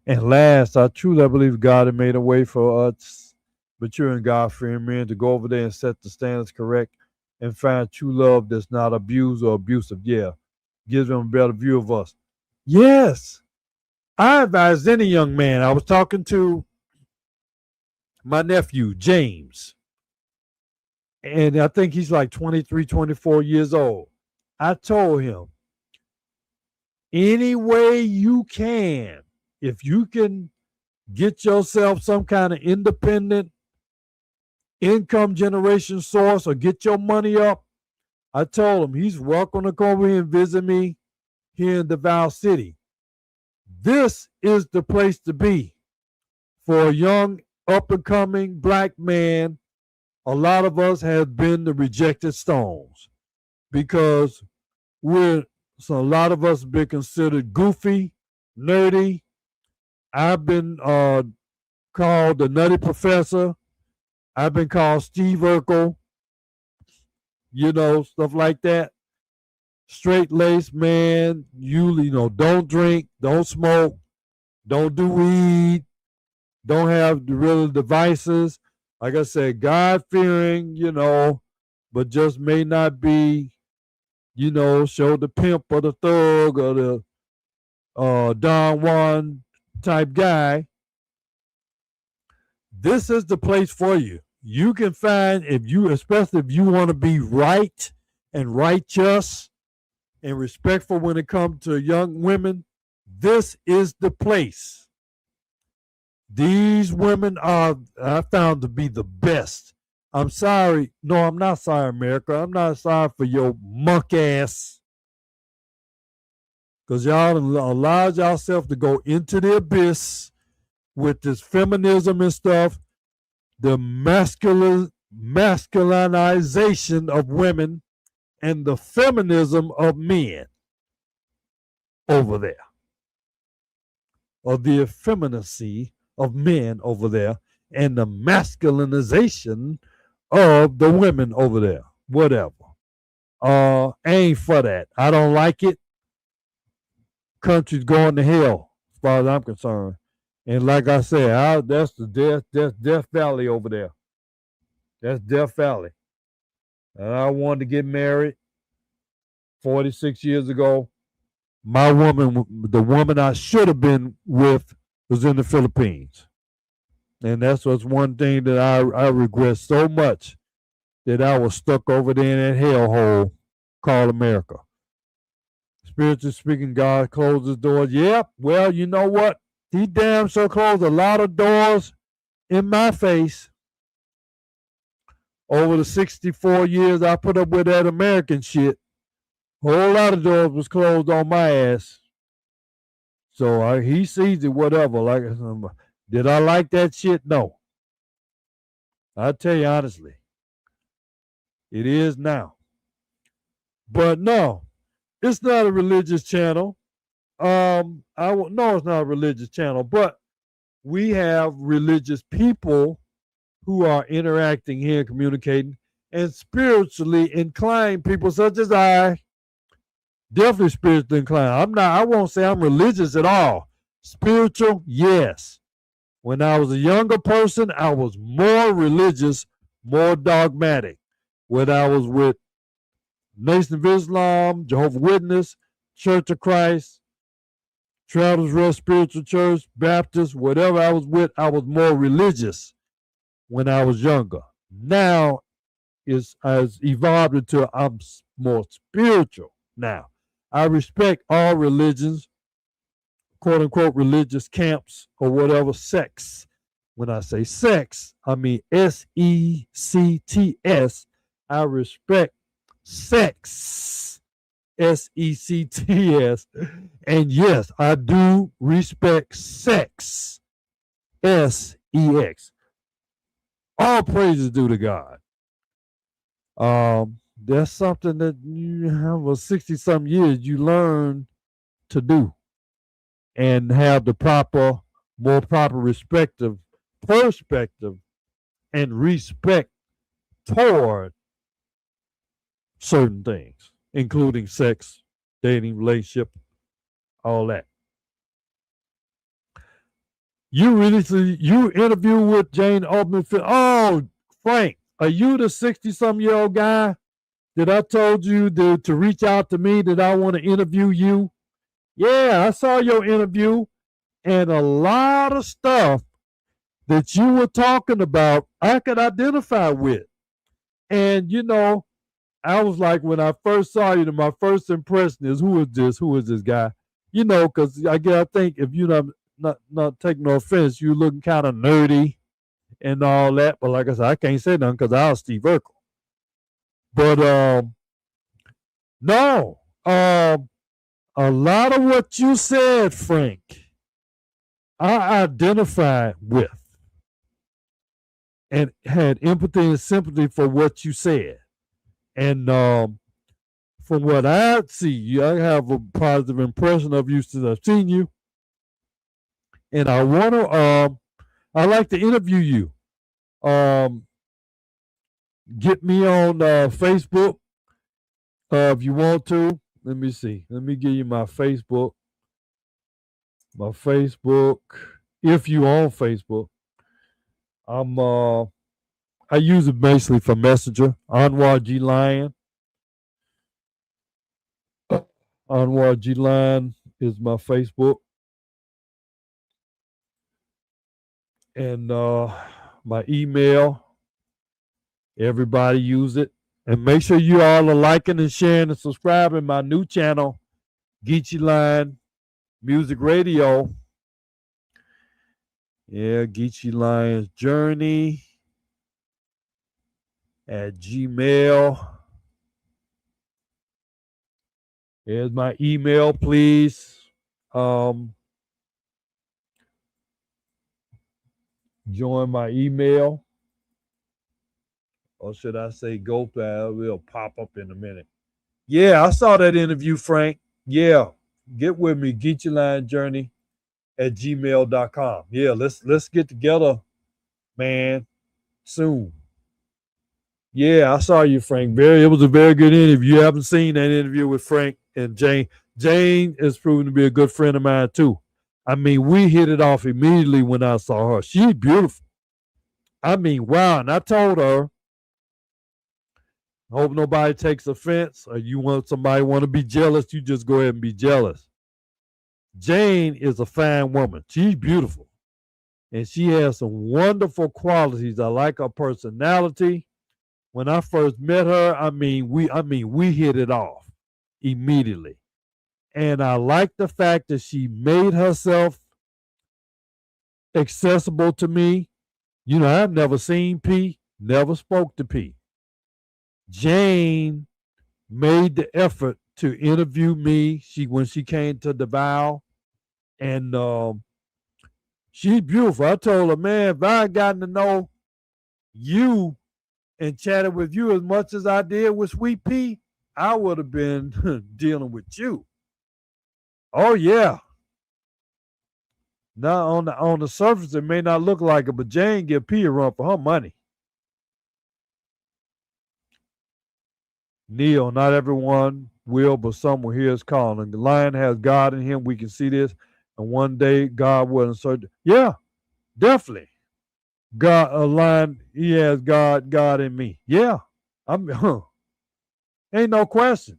And last, I truly believe God had made a way for us, mature and God-fearing men, to go over there and set the standards correct and find true love that's not abused or abusive. Yeah, gives them a better view of us. Yes, I advise any young man. I was talking to my nephew, James, and I think he's like 23, 24 years old. I told him, any way you can, if you can get yourself some kind of independent income generation source or get your money up, I told him he's welcome to come over here and visit me here in Davao City. This is the place to be for a young up and coming black man. A lot of us have been the rejected stones because we're, so a lot of us have been considered goofy, nerdy. I've been called the nutty professor. I've been called Steve Urkel, stuff like that. Straight laced man, don't drink, don't smoke, don't do weed, don't have the real devices. Like I said, God fearing, but just may not be, show the pimp or the thug or the Don Juan type guy. This is the place for you. You can find, especially if you want to be right and righteous and respectful when it comes to young women, this is the place. These women are, I found, to be the best. I'm sorry. No, I'm not sorry, America. I'm not sorry for your monk ass. Because y'all allowed yourself to go into the abyss with this feminism and stuff, the masculinization of women, and the feminism of men over there, or the effeminacy of men over there, and the masculinization of the women over there. Whatever. Ain't for that. I don't like it. Country's going to hell, as far as I'm concerned. And like I said, that's Death Valley over there. That's Death Valley. And I wanted to get married 46 years ago. My woman, the woman I should have been with, was in the Philippines. And that's what's one thing that I regret so much, that I was stuck over there in that hellhole called America. Spiritually speaking, God closes doors. Yep. Well, you know what? He damn sure closed a lot of doors in my face over the 64 years I put up with that American shit. A whole lot of doors was closed on my ass. So he sees it, whatever. Like, did I like that shit? No. I tell you honestly, it is now. But no, it's not a religious channel. No, it's not a religious channel, but we have religious people who are interacting here, communicating, and spiritually inclined people such as I. Definitely spiritually inclined. I won't say I'm religious at all. Spiritual, yes. When I was a younger person, I was more religious, more dogmatic. When I was with Nation of Islam, Jehovah's Witness, Church of Christ, Travelers Rest Spiritual Church, Baptist, whatever I was with, I was more religious when I was younger. Now has evolved into I'm more spiritual now. I respect all religions, quote unquote religious camps or whatever, sects. When I say sex, I mean SECTS. I respect sex. SECTS. And yes, I do respect sex. SEX. All praises due to God. That's something that you have a 60 some years you learn to do and have the more proper perspective and respect toward certain things, including sex, dating, relationship, all that. You really see you interview with Jane Altman. Oh, Frank, are you the 60-some-year-old guy that I told you to reach out to me that I want to interview you? Yeah, I saw your interview, and a lot of stuff that you were talking about, I could identify with. And, I was like, when I first saw you, my first impression is, who is this? Who is this guy? Because I think if you not take no offense, you looking kind of nerdy and all that. But like I said, I can't say nothing because I was Steve Urkel. But no, a lot of what you said, Frank, I identified with and had empathy and sympathy for what you said. And from what I see, I have a positive impression of you since I've seen you. And I want to, I like to interview you. Get me on Facebook if you want to. Let me see. Let me give you my Facebook. My Facebook. If you on Facebook, I use it basically for Messenger. Anwar G Lion. Anwar G Lion is my Facebook. And my email. Everybody use it. And make sure you all are liking and sharing and subscribing my new channel, Geechee Line Music Radio. Yeah, Geechee Line's Journey at Gmail. Here's my email, please. Join my email. Or should I say go there? It'll pop up in a minute. Yeah, I saw that interview, Frank. Yeah. Get with me, Geechee Line Journey at gmail.com. Yeah, let's get together, man, soon. Yeah, I saw you, Frank. It was a very good interview. You haven't seen that interview with Frank and Jane. Jane is proven to be a good friend of mine too. I mean, we hit it off immediately when I saw her. She's beautiful. I mean, wow. And I told her, hope nobody takes offense or somebody want to be jealous, you just go ahead and be jealous. Jane is a fine woman. She's beautiful. And she has some wonderful qualities. I like her personality. When I first met her, we hit it off immediately. And I like the fact that she made herself accessible to me. I've never seen P, never spoke to P. Jane made the effort to interview me. When she came to the Vow, and she's beautiful. I told her, man, if I had gotten to know you and chatted with you as much as I did with Sweet Pea, I would have been dealing with you. Oh yeah. Now on the surface it may not look like it, but Jane give P a run for her money. Neil, not everyone will, but some will hear his calling. The lion has God in him. We can see this. And one day God will insert. Yeah, definitely. God, a lion, he has God in me. Yeah. Ain't no question.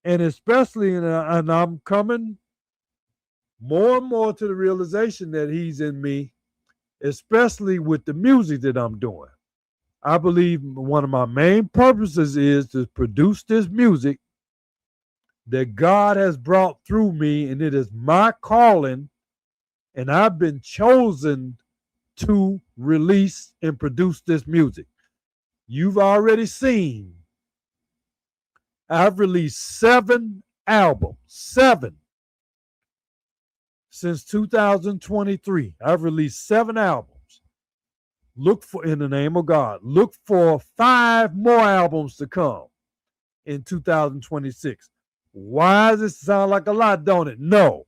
And especially, and I'm coming more and more to the realization that he's in me, especially with the music that I'm doing. I believe one of my main purposes is to produce this music that God has brought through me, and it is my calling, and I've been chosen to release and produce this music. You've already seen I've released 7 albums, 7 since 2023. I've released 7 albums. Look for, in the name of God, look for 5 more albums to come in 2026. Why does it sound like a lot, don't it? No,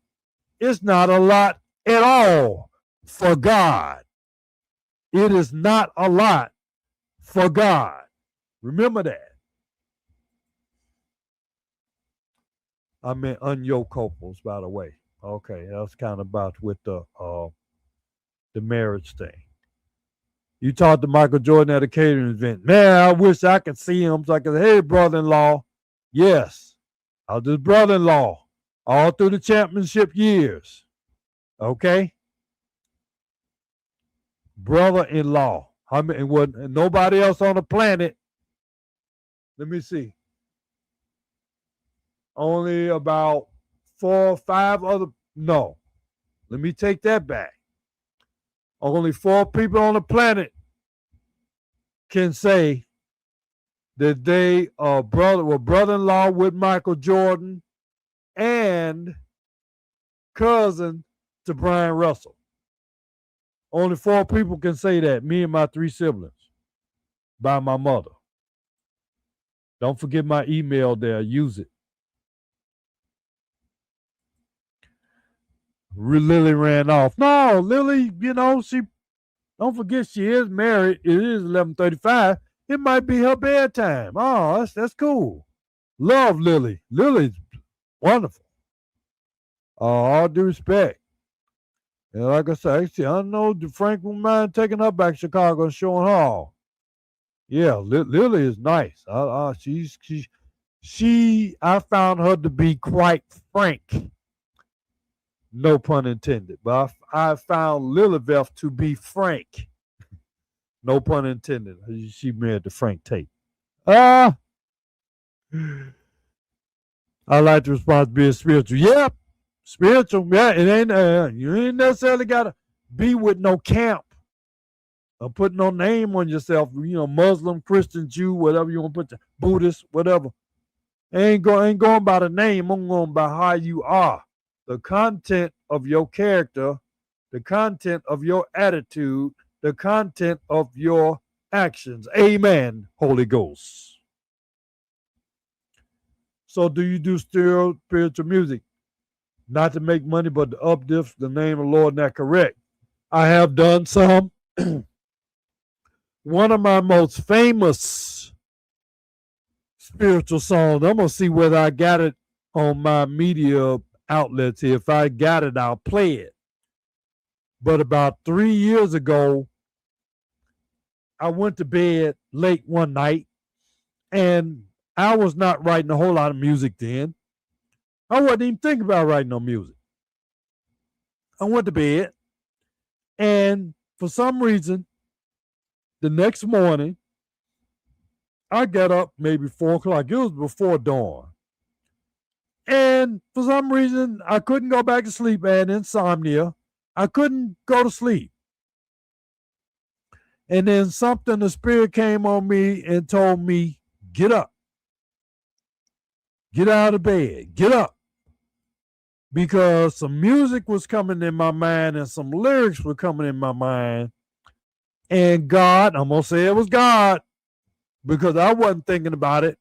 it's not a lot at all for God. It is not a lot for God. Remember that. I meant unyoke couples, by the way. Okay, that's kind of about with the the marriage thing. You talked to Michael Jordan at a catering event. Man, I wish I could see him so I could say, hey, brother-in-law. Yes, I was his brother-in-law all through the championship years. Okay? Brother-in-law. I mean, and nobody else on the planet. Let me see. Only about 4 or 5 other. No. Let me take that back. Only 4 people on the planet can say that they were brother-in-law with Michael Jordan and cousin to Brian Russell. Only 4 people can say that, me and my 3 siblings, by my mother. Don't forget my email there. Use it. Lily ran off. No, Lily, she, don't forget she is married. It is 11:35. It might be her bedtime. Oh, that's cool. Love Lily. Lily's wonderful. All due respect. And like I said, I know Frank won't mind taking her back to Chicago and showing her all. Yeah, Lily is nice. I found her to be quite frank. No pun intended. But I found Lilibeth to be frank. No pun intended. She married to Frank Tate. I like the response being spiritual. Yep. Spiritual. Yeah, it ain't you ain't necessarily gotta be with no camp or put no name on yourself, Muslim, Christian, Jew, whatever you want to put, Buddhist, whatever. Ain't going by the name, I'm going by how you are. The content of your character, the content of your attitude, the content of your actions. Amen, Holy Ghost. So do you do spiritual music? Not to make money, but to uplift the name of the Lord, and that's correct. I have done some. One of my most famous spiritual songs, I'm going to see whether I got it on my media outlets here. If I got it, I'll play it. But about 3 years ago, I went to bed late one night, and I was not writing a whole lot of music then. I wasn't even thinking about writing no music. I went to bed, and for some reason, the next morning, I got up maybe 4 o'clock. It was before dawn. And for some reason, I couldn't go back to sleep. I had insomnia. I couldn't go to sleep. And then the spirit came on me and told me, get up. Get out of bed. Get up. Because some music was coming in my mind and some lyrics were coming in my mind. And God, I'm going to say it was God, because I wasn't thinking about it.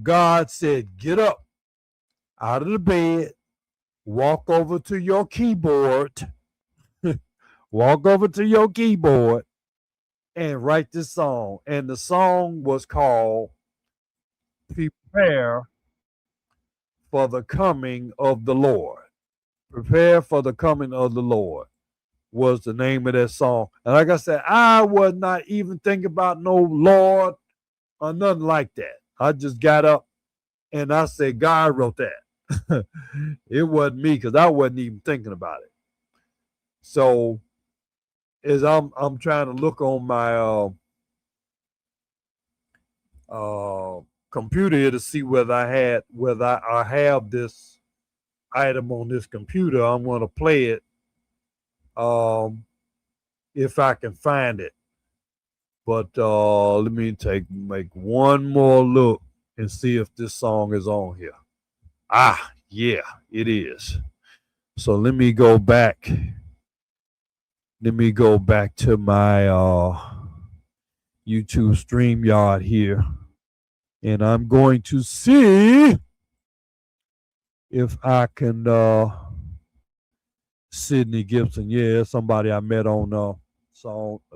God said, get up out of the bed, walk over to your keyboard, walk over to your keyboard and write this song. And the song was called Prepare for the Coming of the Lord. Prepare for the Coming of the Lord was the name of that song. And like I said, I was not even thinking about no Lord or nothing like that. I just got up and I said, God wrote that. It wasn't me, because I wasn't even thinking about it. So as I'm trying to look on my computer here to see whether I have this item on this computer, I'm going to play it if I can find it. But let me make one more look and see if this song is on here. Ah, yeah, it is. So let me go back. Let me go back to my YouTube StreamYard here. And I'm going to see if I can Sidney Gibson. Yeah, somebody I met on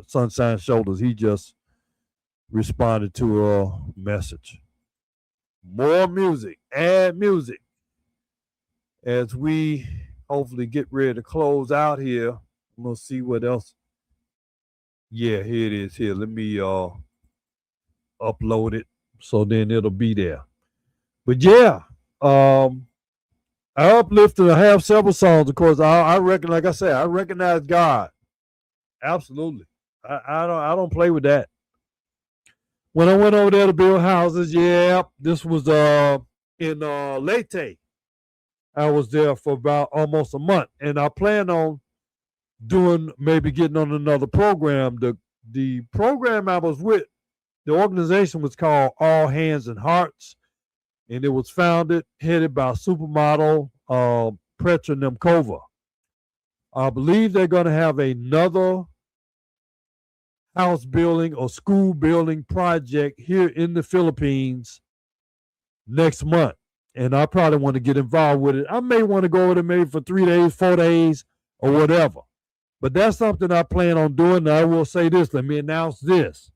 Sunshine Shoulders. He just responded to a message. More music, add music. As we hopefully get ready to close out here, I'm Let's see what else. Yeah, here it is. Here, let me upload it so then it'll be there. But yeah, I uplifted. I have several songs, of course. I reckon, like I said, I recognize God. Absolutely. I don't play with that. When I went over there to build houses, yeah, this was in Leyte. I was there for about almost a month, and I plan on maybe getting on another program. The program I was with, the organization was called All Hands and Hearts, and it was headed by supermodel Petra Nemkova. I believe they're going to have another house building or school building project here in the Philippines next month. And I probably want to get involved with it. I may want to go over there maybe for 3 days, 4 days, or whatever. But that's something I plan on doing. And I will say this. Let me announce this.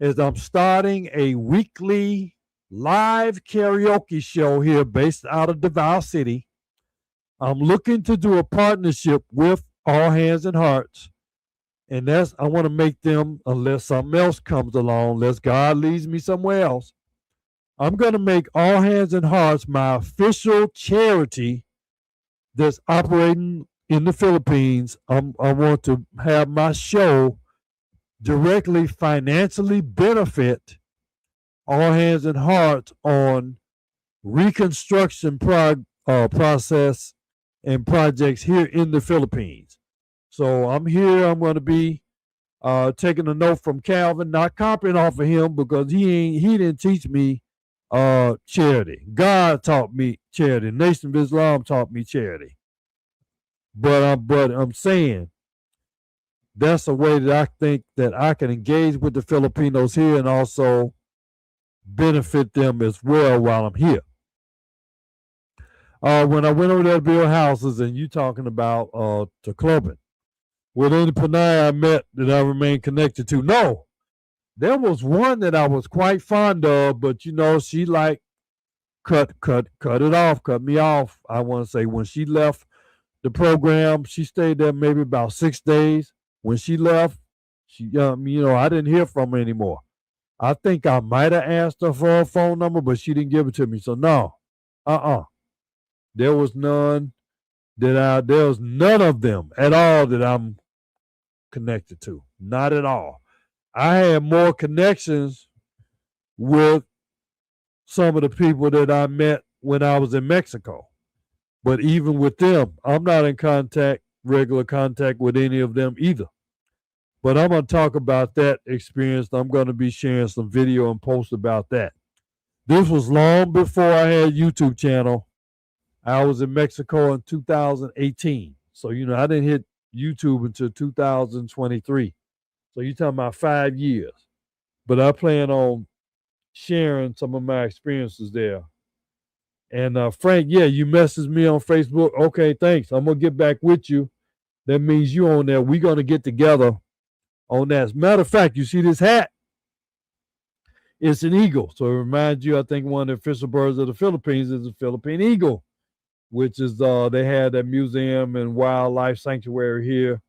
Is I'm starting a weekly live karaoke show here based out of Davao City. I'm looking to do a partnership with All Hands and Hearts. And I want to make them, unless something else comes along, unless God leads me somewhere else, I'm going to make All Hands and Hearts my official charity that's operating in the Philippines. I want to have my show directly financially benefit All Hands and Hearts on reconstruction process and projects here in the Philippines. So I'm here. I'm going to be taking a note from Calvin, not copying off of him because he didn't teach me charity. God taught me charity. Nation of Islam taught me charity. But I'm saying that's a way that I think that I can engage with the Filipinos here and also benefit them as well while I'm here. When I went over there to build houses, and you talking about the clubbing, with any Panay I met that I remain connected to, no. There was one that I was quite fond of, but she like cut it off, cut me off. I want to say when she left the program, she stayed there maybe about 6 days. When she left, I didn't hear from her anymore. I think I might have asked her for her phone number, but she didn't give it to me. So no, there was none there was none of them at all that I'm connected to. Not at all. I had more connections with some of the people that I met when I was in Mexico. But even with them, I'm not in regular contact with any of them either. But I'm going to talk about that experience. I'm going to be sharing some video and posts about that. This was long before I had a YouTube channel. I was in Mexico in 2018. So, I didn't hit YouTube until 2023. So you're talking about 5 years. But I plan on sharing some of my experiences there. And Frank, yeah, you messaged me on Facebook. Okay, thanks. I'm going to get back with you. That means you on there. We're going to get together on that. As a matter of fact, you see this hat? It's an eagle. So it reminds you, I think one of the official birds of the Philippines is a Philippine eagle, which is they had that museum and wildlife sanctuary here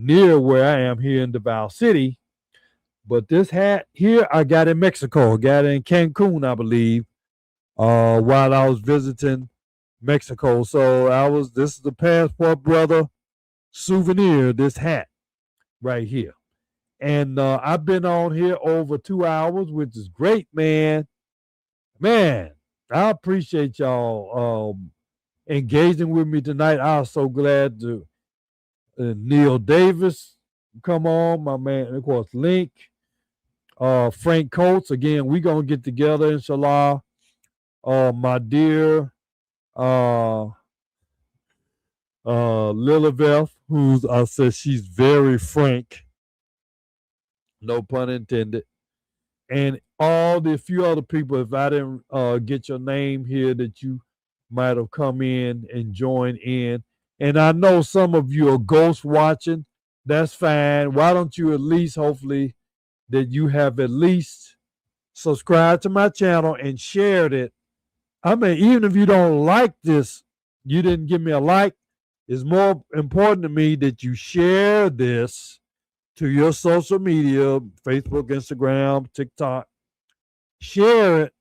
near where I am here in Davao City. But this hat here, I got in Mexico. I got it in Cancun, I believe, while I was visiting Mexico. So this is the Passport Brother souvenir, this hat right here. And I've been on here over 2 hours, which is great, man. Man, I appreciate y'all engaging with me tonight. I was so glad to Neil Davis come on, my man, of course, Link, Frank Coates. Again, we're going to get together, inshallah. My dear Lilibeth, I said she's very frank. No pun intended. And all the few other people, if I didn't get your name here, that you might have come in and joined in. And I know some of you are ghost watching. That's fine. Why don't you at least, hopefully, that you have at least subscribed to my channel and shared it. I mean, even if you don't like this, you didn't give me a like, It's more important to me that you share this to your social media, Facebook, Instagram, TikTok. Share it,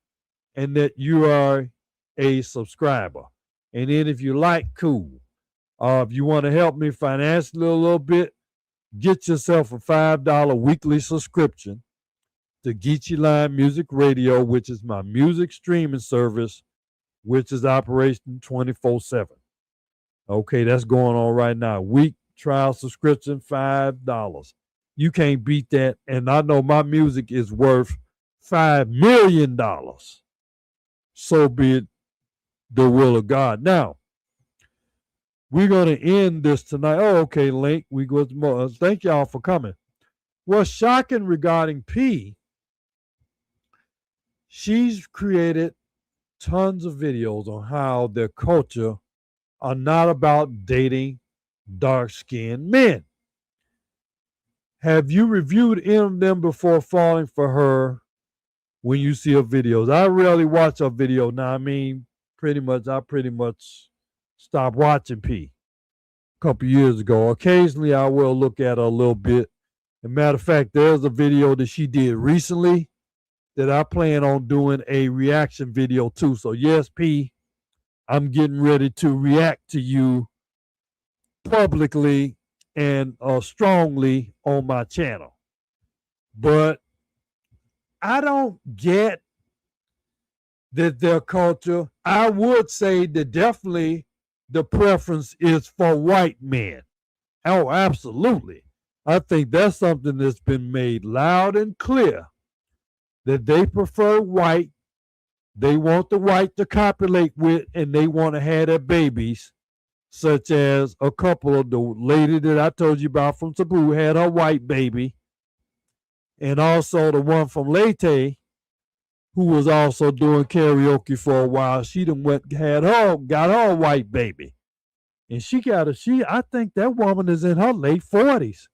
and that you are a subscriber. And then if you like, cool. If you want to help me financially a little bit, get yourself a $5 weekly subscription to Geechee Line Music Radio, which is my music streaming service, which is operation 24/7. Okay, that's going on right now. Week trial subscription, $5. You can't beat that. And I know my music is worth $5 million. So be it the will of God. Now, we're going to end this tonight. Oh, okay, Link. We go to more. Thank y'all for coming. What's shocking regarding P, she's created tons of videos on how their culture are not about dating dark-skinned men. Have you reviewed any of them before falling for her when you see her videos? I rarely watch her video now. I mean, I pretty much stopped watching P a couple years ago. Occasionally, I will look at her a little bit. As a matter of fact, there's a video that she did recently that I plan on doing a reaction video to. So yes, P, I'm getting ready to react to you publicly and strongly on my channel. But I don't get that their culture. I would say that definitely the preference is for white men. Oh, absolutely. I think that's something that's been made loud and clear, that they prefer white. They want the white to copulate with, and they want to have their babies, such as a couple of the lady that I told you about from Taboo had her white baby, and also the one from Leyte, who was also doing karaoke for a while. She done got her white baby. And I think that woman is in her late 40s.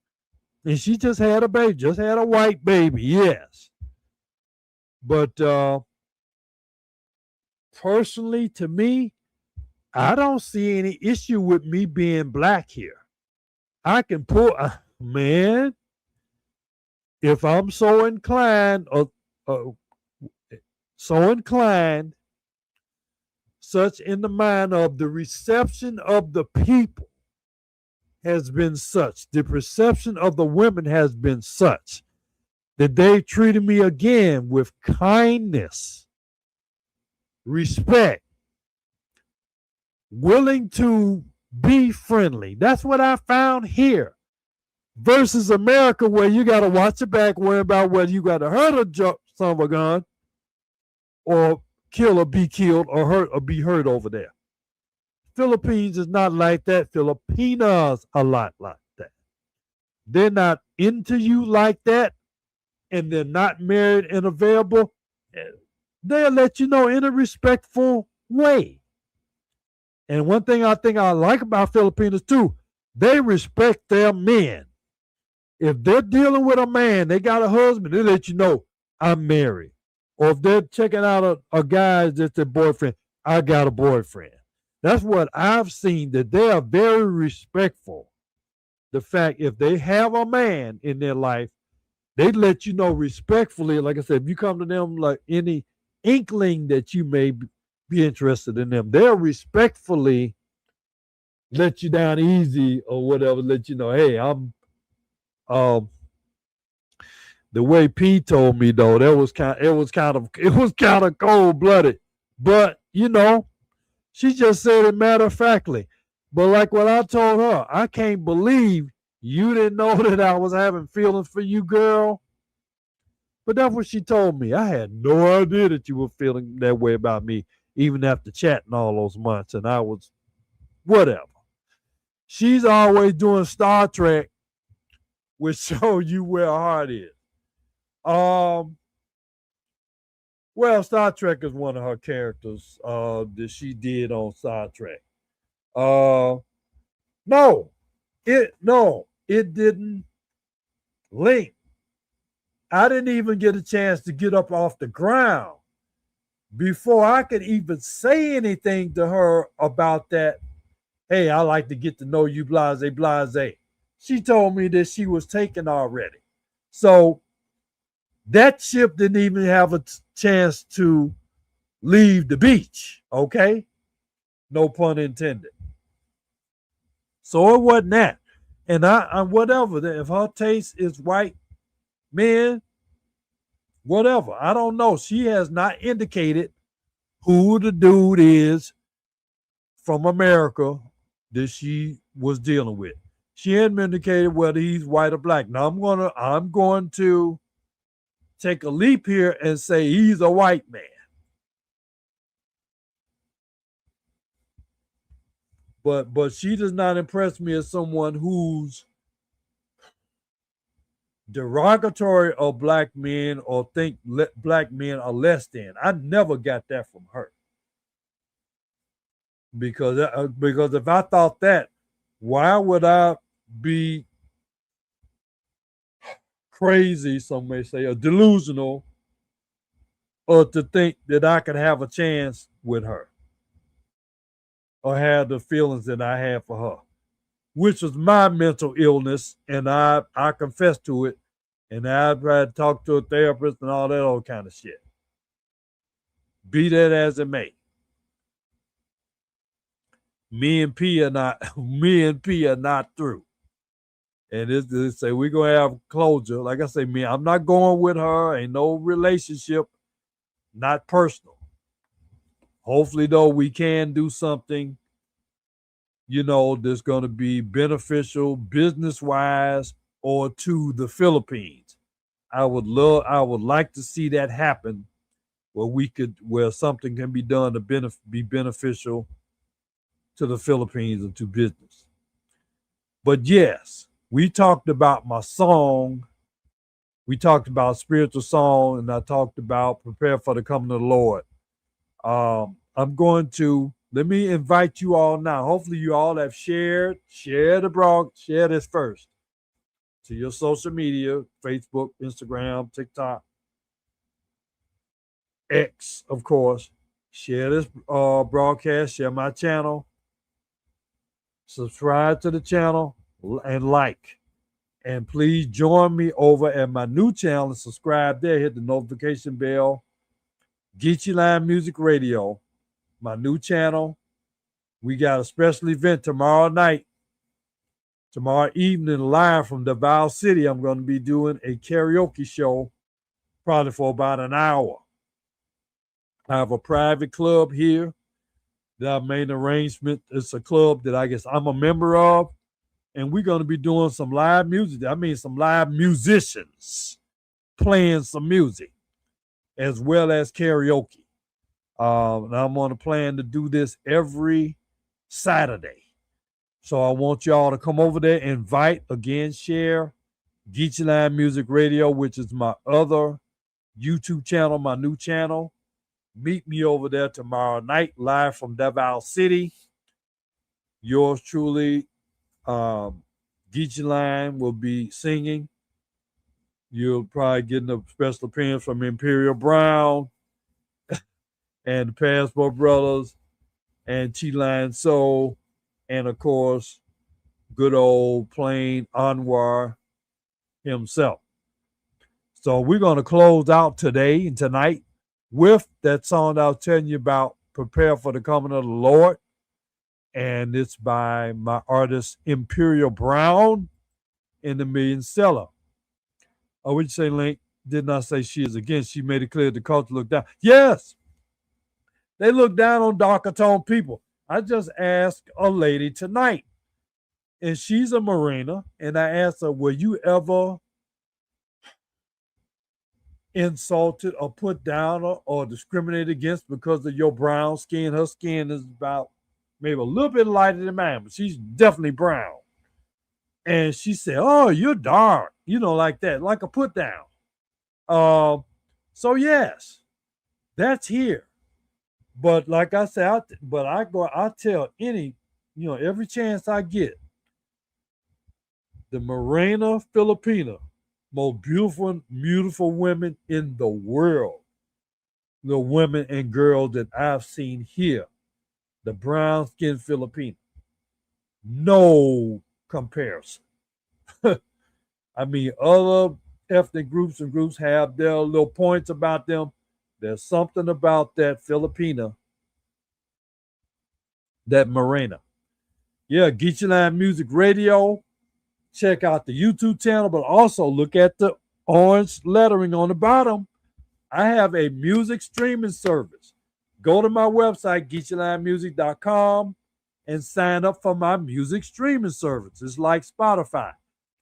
And she just had a baby, just had a white baby, yes. But personally, to me, I don't see any issue with me being black here. I can pull, man, if I'm so inclined, such in the mind of the reception of the people has been such, the perception of the women has been such, that they treated me again with kindness, respect, willing to be friendly. That's what I found here. Versus America, where you got to watch your back, worry about whether you got to hurt a son of a gun, or kill or be killed, or hurt or be hurt over there. Philippines is not like that. Filipinas are a lot like that. They're not into you like that, and they're not married and available. They'll let you know in a respectful way. And one thing I think I like about Filipinos too, they respect their men. If they're dealing with a man, they got a husband, they let you know, I'm married. Or if they're checking out a guy that's their boyfriend, I got a boyfriend. That's what I've seen, that they are very respectful. The fact if they have a man in their life, they let you know respectfully. Like I said, if you come to them like any inkling that you may be interested in them, they'll respectfully let you down easy or whatever, let you know, hey, I'm the way P told me though, it was kind of cold-blooded. But you know, she just said it matter-of-factly. But like what I told her, I can't believe you didn't know that I was having feelings for you, girl. But that's what she told me. I had no idea that you were feeling that way about me, even after chatting all those months. And I was, whatever. She's always doing Star Trek, which shows you where her heart is. Well, Star Trek is one of her characters that she did on Star Trek. No, it didn't link. I didn't even get a chance to get up off the ground before I could even say anything to her about that. hey, I like to get to know you, blase, blase. She told me that she was taken already. So that ship didn't even have a chance to leave the beach. Okay? No pun intended. So it wasn't that. And I whatever. If her taste is white men, whatever. I don't know. She has not indicated who the dude is from America that she was dealing with. She hadn't indicated whether he's white or black. Now I'm going to take a leap here and say he's a white man. But she does not impress me as someone who's derogatory of black men or think black men are less than. I never got that from her. Because if I thought that, why would I be crazy, some may say, or delusional, or to think that I could have a chance with her or have the feelings that I have for her, which was my mental illness, and I confess to it, and I tried to talk to a therapist and all that old kind of shit. Be that as it may. Me and P are not through. And it's say we're gonna have closure. Like I say, I'm not going with her. Ain't no relationship, not personal. Hopefully, though, we can do something, that's gonna be beneficial business wise or to the Philippines. I would like to see that happen where something can be done to be beneficial to the Philippines and to business. But yes, we talked about my song. We talked about spiritual song, and I talked about prepare for the coming of the Lord. I'm going to let me invite you all now. Hopefully, you all have share this first to your social media, Facebook, Instagram, TikTok, X, of course. Share this broadcast, share my channel, subscribe to the channel, and like. And please join me over at my new channel and subscribe there. Hit the notification bell. Geechee Line Music Radio, my new channel. We got a special event tomorrow evening, live from Davao City. I'm going to be doing a karaoke show, probably for about an hour. I have a private club here that I've made an arrangement. It's a club that I guess I'm a member of. And we're going to be doing some live music. Some live musicians playing some music as well as karaoke. And I'm on a plan to do this every Saturday. So I want y'all to come over there, invite, again, share Geechee Line Music Radio, which is my other YouTube channel, my new channel. Meet me over there tomorrow night, live from Davao City. Yours truly, Geechee Line will be singing. You'll probably get a special appearance from Imperial Brown and the Passport Brothers and T-Line Soul, and of course, good old plain Anwar himself. So we're going to close out today and tonight with that song I was telling you about, Prepare for the Coming of the Lord. And it's by my artist Imperial Brown in the Million Seller. Oh, would you say, Link? Did not say she is again. She made it clear the culture look down. Yes, they look down on darker toned people. I just asked a lady tonight, and she's a Marina, and I asked her, were you ever insulted or put down or discriminated against because of your brown skin? Her skin is about maybe a little bit lighter than mine, but she's definitely brown. And she said, oh, you're dark, like that, like a put down. So yes, that's here. But like I said, I tell every chance I get, the Morena Filipina, most beautiful women in the world, the women and girls that I've seen here, the brown skinned Filipina. No comparison. I mean, other ethnic groups and groups have their little points about them. There's something about that Filipina, that Morena. Yeah, Geechee Music Radio. Check out the YouTube channel, but also look at the orange lettering on the bottom. I have a music streaming service. Go to my website, geecheemusic.com, and sign up for my music streaming service. It's like Spotify.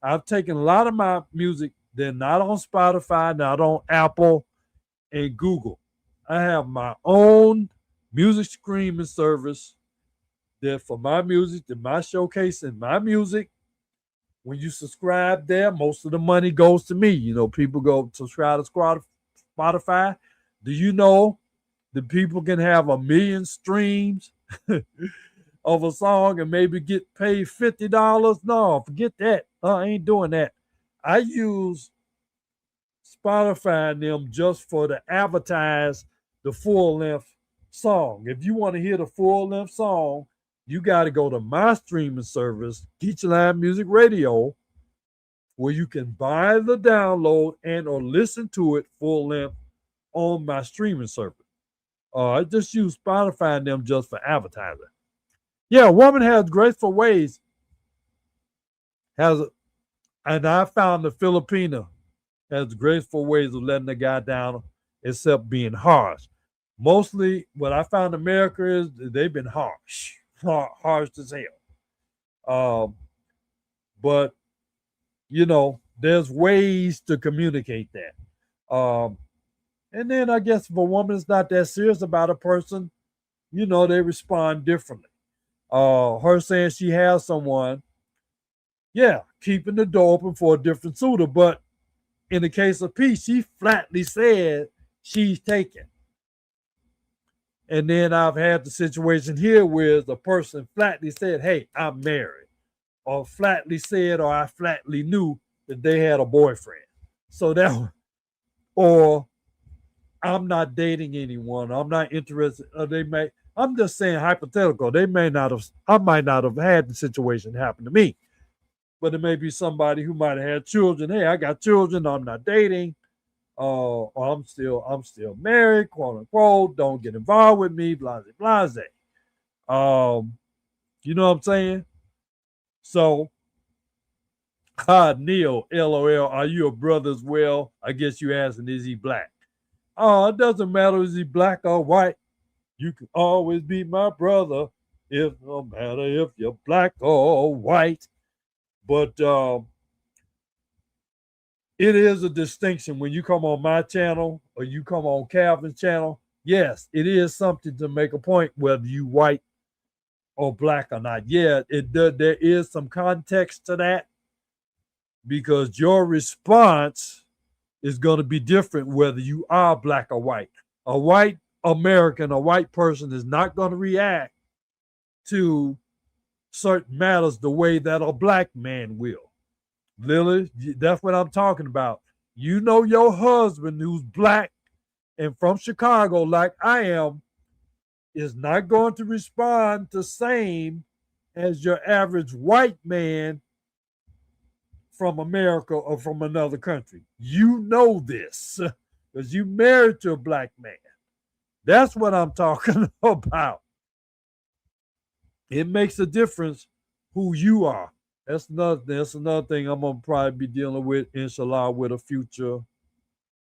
I've taken a lot of my music, they're not on Spotify, not on Apple and Google. I have my own music streaming service that for my music, that my showcase and my music. When you subscribe there, most of the money goes to me. You know, people go subscribe to Spotify. Do you know that people can have 1 million streams of a song and maybe get paid $50? No, forget that. I ain't doing that. I use Spotify and them just for the advertise the full length song. If you want to hear the full length song, you got to go to my streaming service, Geechee Music Radio, where you can buy the download and or listen to it full length on my streaming service. I just use Spotify and them just for advertising. Yeah, a woman has graceful ways. And I found the Filipina has graceful ways of letting the guy down, except being harsh. Mostly, what I found in America is they've been harsh as hell. But you know, there's ways to communicate that. And then I guess if a woman is not that serious about a person, you know, they respond differently. Her saying she has someone, yeah, keeping the door open for a different suitor. But in the case of Peace, she flatly said she's taken. And then I've had the situation here where the person flatly said, hey, I'm married. Or flatly said, or I flatly knew that they had a boyfriend. So that, or I'm not dating anyone. I'm not interested. I'm just saying hypothetical. They may not have, I might not have had the situation happen to me. But it may be somebody who might have had children. Hey, I got children. I'm not dating. Or I'm still married, quote unquote. Don't get involved with me, blase, blase. You know what I'm saying? So, Neil, LOL, are you a brother as well? I guess you asking, is he black? Oh, it doesn't matter is he black or white. You can always be my brother, if no matter if you're black or white. But it is a distinction when you come on my channel or you come on Calvin's channel. Yes, it is something to make a point whether you white or black or not. Yeah, there is some context to that because your response is going to be different whether you are black or white. A white American, a white person is not going to react to certain matters the way that a black man will. Lily, that's what I'm talking about. You know your husband who's black and from Chicago like I am is not going to respond the same as your average white man from America or from another country. You know this because you married to a black man. That's what I'm talking about. It makes a difference who you are. That's another thing I'm gonna probably be dealing with, inshallah, with a future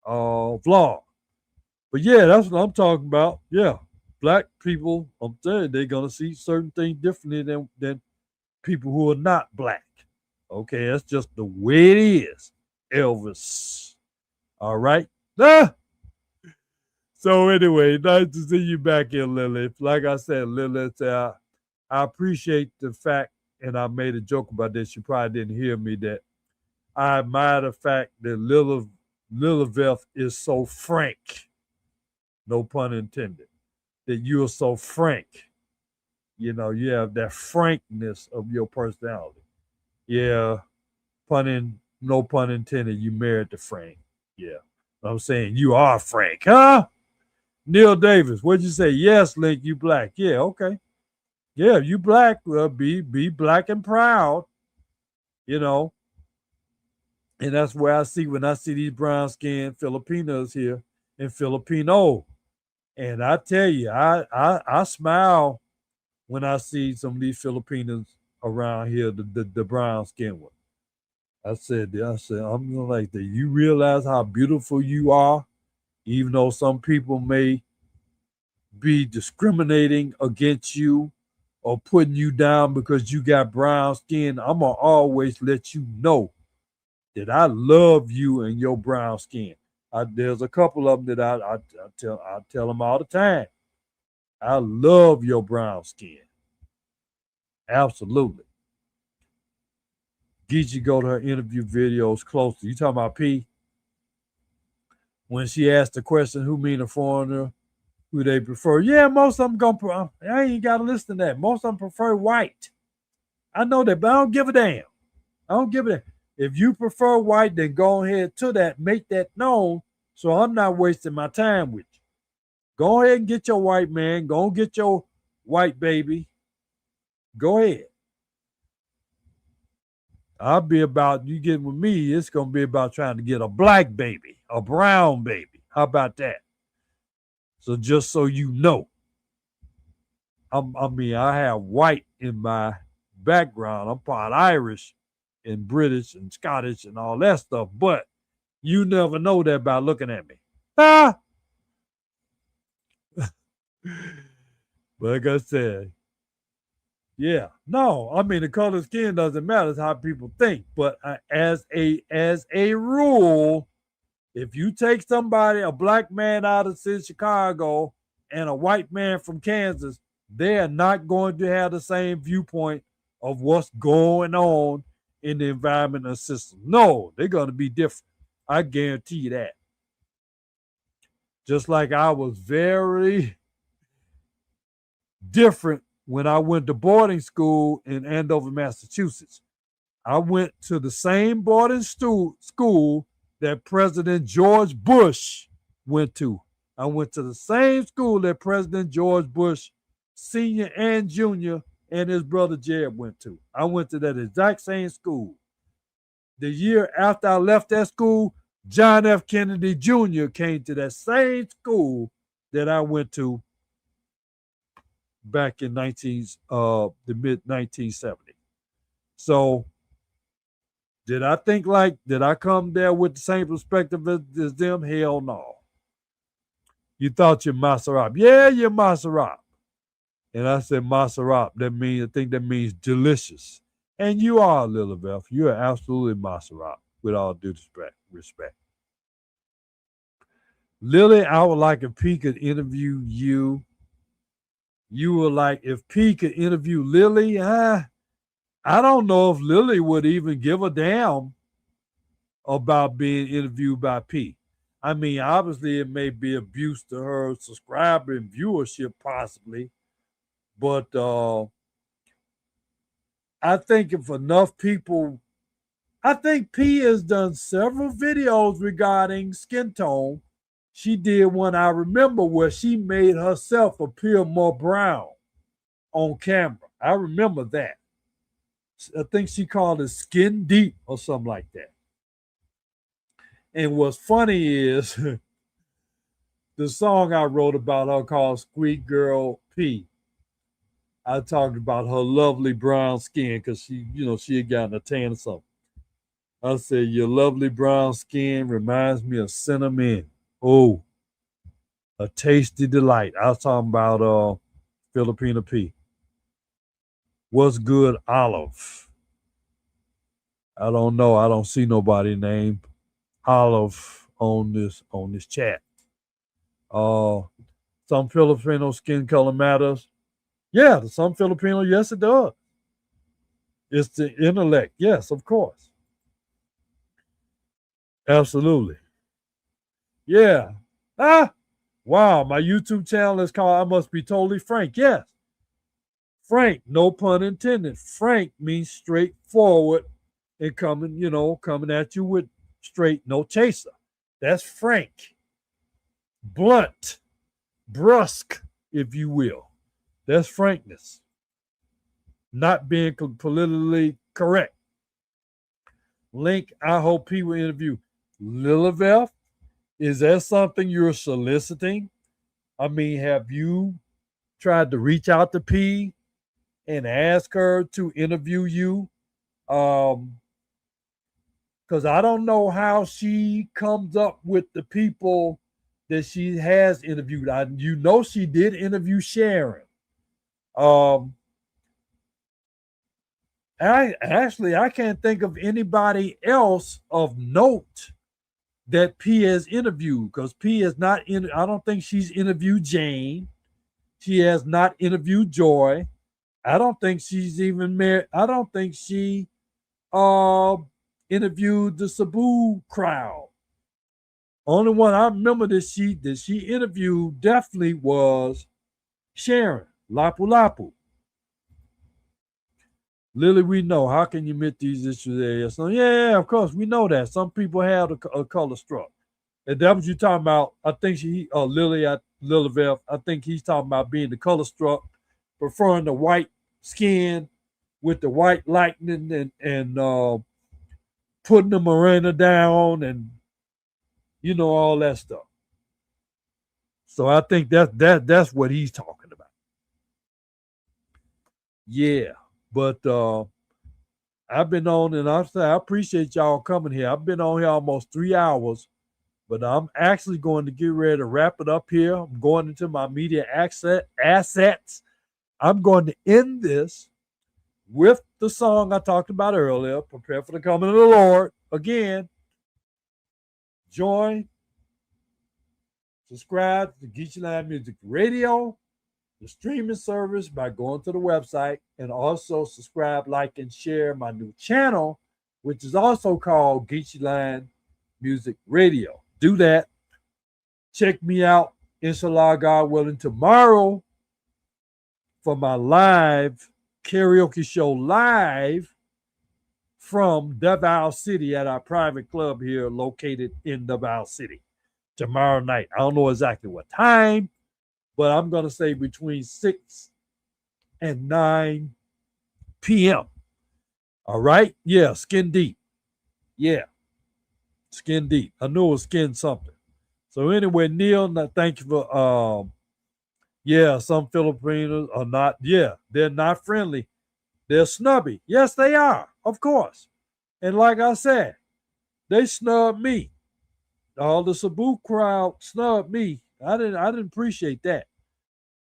vlog. But yeah, that's what I'm talking about. Yeah, black people, I'm saying they're gonna see certain things differently than people who are not black. Okay, that's just the way it is, Elvis. All right. Ah! So anyway, nice to see you back here, Lily. Like I said, Lily, I appreciate the fact, and I made a joke about this. You probably didn't hear me. That I admire the fact that Liliveth is so frank. No pun intended. That you're so frank. You know, you have that frankness of your personality. Yeah, no pun intended. You married to Frank. Yeah, I'm saying you are Frank, huh? Neil Davis, what'd you say? Yes, Link, you black. Yeah, okay. Yeah, if you black, be black and proud, you know. And that's where I see when I see these brown skinned Filipinos here and Filipino. And I tell you, I smile when I see some of these Filipinos around here, the brown skinned one. I'm like that. You realize how beautiful you are, even though some people may be discriminating against you or putting you down because you got brown skin. I'm gonna always let you know that I love you and your brown skin. There's a couple of them that I tell them all the time. I love your brown skin. Absolutely. Geechee go to her interview videos closely. You talking about P? When she asked the question, who mean a foreigner, who they prefer? Yeah, most of them gonna. I ain't gotta listen to that. Most of them prefer white. I know that, but I don't give a damn. I don't give a damn. If you prefer white, then go ahead to that, make that known. So I'm not wasting my time with you. Go ahead and get your white man. Go and get your white baby. Go ahead. I'll be about you getting with me. It's gonna be about trying to get a black baby, a brown baby. How about that? So just so you know, I have white in my background. I'm part Irish and British and Scottish and all that stuff, but you never know that by looking at me. Ah! Like I said, yeah, no, I mean the color of skin doesn't matter. It's how people think. But as a rule, if you take somebody, a black man out of Chicago and a white man from Kansas, they are not going to have the same viewpoint of what's going on in the environment and system. No, they're going to be different. I guarantee you that. Just like I was very different when I went to boarding school in Andover, Massachusetts. I went to the same boarding school that President George Bush went to. I went to the same school that President George Bush, Sr. and Jr., and his brother Jeb went to. I went to that exact same school. The year after I left that school, John F. Kennedy Jr. came to that same school that I went to back in the mid 1970s. So did I come there with the same perspective as them? Hell no. You thought you're Maserati. Yeah, you're Maserati. And I said Maserati. I think that means delicious. And you are, Lilibeth. You are absolutely Maserati, with all due respect. Lily, I would like if P could interview you. You were like, if P could interview Lily, I don't know if Lily would even give a damn about being interviewed by P. I mean, obviously, it may be abuse to her subscriber and viewership, possibly, but I think if enough people, I think P has done several videos regarding skin tone. She did one I remember where she made herself appear more brown on camera. I remember that. I think she called it Skin Deep or something like that. And what's funny is the song I wrote about her called Sweet Girl P. I talked about her lovely brown skin because she had gotten a tan or something. I said, your lovely brown skin reminds me of cinnamon. Oh, a tasty delight. I was talking about Filipina P. What's good, Olive? I don't know. I don't see nobody named Olive on this chat. Some Filipino skin color matters. Yeah, some Filipino, yes, it does. It's the intellect. Yes, of course. Absolutely. Yeah. Ah, wow. My YouTube channel is called I Must Be Totally Frank. Yes. Frank, no pun intended. Frank means straightforward and coming at you with straight, no chaser. That's frank. Blunt, brusque, if you will. That's frankness. not being politically correct. Link, I hope P will interview. Lilibeth, is that something you're soliciting? I mean, have you tried to reach out to P and ask her to interview you? Because I don't know how she comes up with the people that she has interviewed. You know, she did interview Sharon. I can't think of anybody else of note that P has interviewed, because P has not. I don't think she's interviewed Jane. She has not interviewed Joy. I don't think she's even married. I don't think she interviewed the Sabu crowd. Only one I remember that she interviewed definitely was Sharon Lapu Lapu. Lily, we know. How can you admit these issues there? So yeah, of course we know that some people have a color struck. And that what you're talking about. I think Lilibeth, I think he's talking about being the color struck, preferring the white skin with the white lightning and putting the Morena down and all that stuff. So I think that's what he's talking about. Yeah, but I've been on, and I appreciate y'all coming here. I've been on here almost 3 hours, but I'm actually going to get ready to wrap it up here. I'm going into my media assets. I'm going to end this with the song I talked about earlier, Prepare for the Coming of the Lord. Again, join, subscribe to Geechee Line Music Radio, the streaming service, by going to the website, and also subscribe, like, and share my new channel, which is also called Geechee Line Music Radio. Do that. Check me out, inshallah, God willing, tomorrow for my live karaoke show live from Davao City at our private club here located in Davao City tomorrow night. I don't know exactly what time, but I'm going to say between 6 and 9 p.m. All right? Yeah, Skin Deep. Yeah, Skin Deep. I knew it was Skin something. So anyway, Neil, thank you for, some Filipinos are not, they're not friendly. They're snubby. Yes, they are, of course. And like I said, they snubbed me. All the Cebu crowd snubbed me. I didn't appreciate that.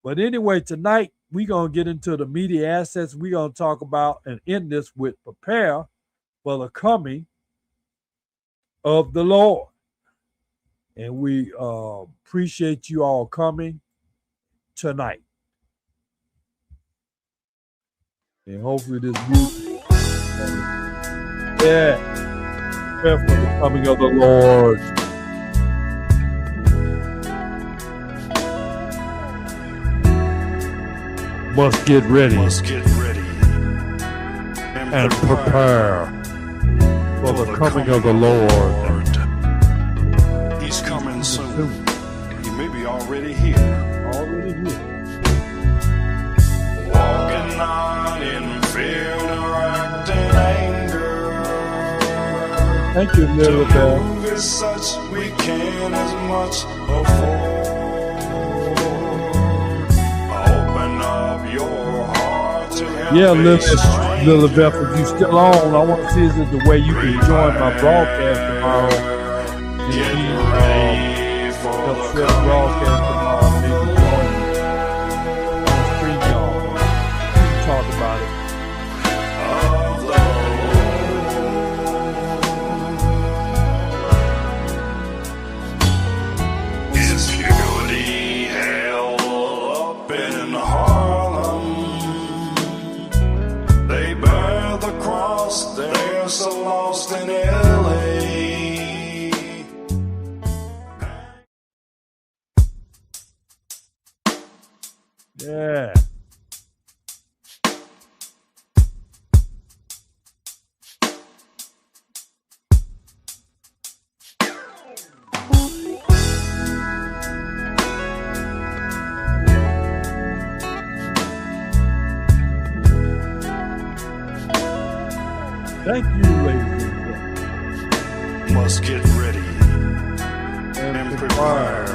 But anyway, tonight we're going to get into the media assets. We're going to talk about and end this with prepare for the coming of the Lord. And we appreciate you all coming tonight. And hopefully this music, prepare for the coming of the Lord. Must get ready and prepare for the coming of the Lord. He's coming soon. He may be already here. Walking on in fear, directing anger. Thank you, little bell. Move as such we can as much afford. Open up your heart to him. Yeah, little Beth, if you still on, I want to see is it the way you can join my broadcast tomorrow. Get ready for the broadcast tomorrow. Maybe join me on stream, y'all. We can talk about it. Is purity held up in Harlem? They bear the cross, they're so lost in LA. Yeah. Thank you, ladies and gentlemen. must get ready and prepare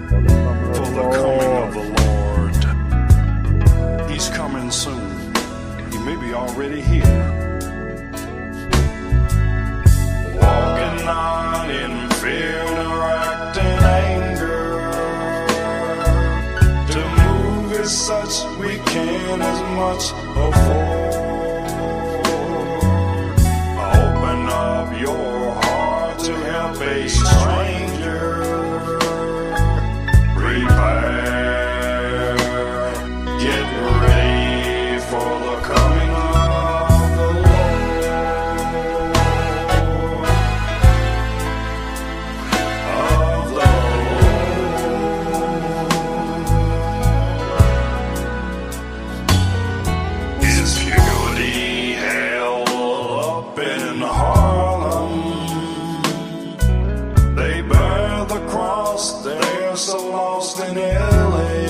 for the for the coming of the Lord. He's coming soon. He may be already here. Walking not in fear nor acting anger. To move as such we can as much afford. Open up your heart to help a stranger. Prepare, get ready for the coming of the Lord. Of the Lord. Is purity held up in Harlem? They bear the cross, they're so lost in LA.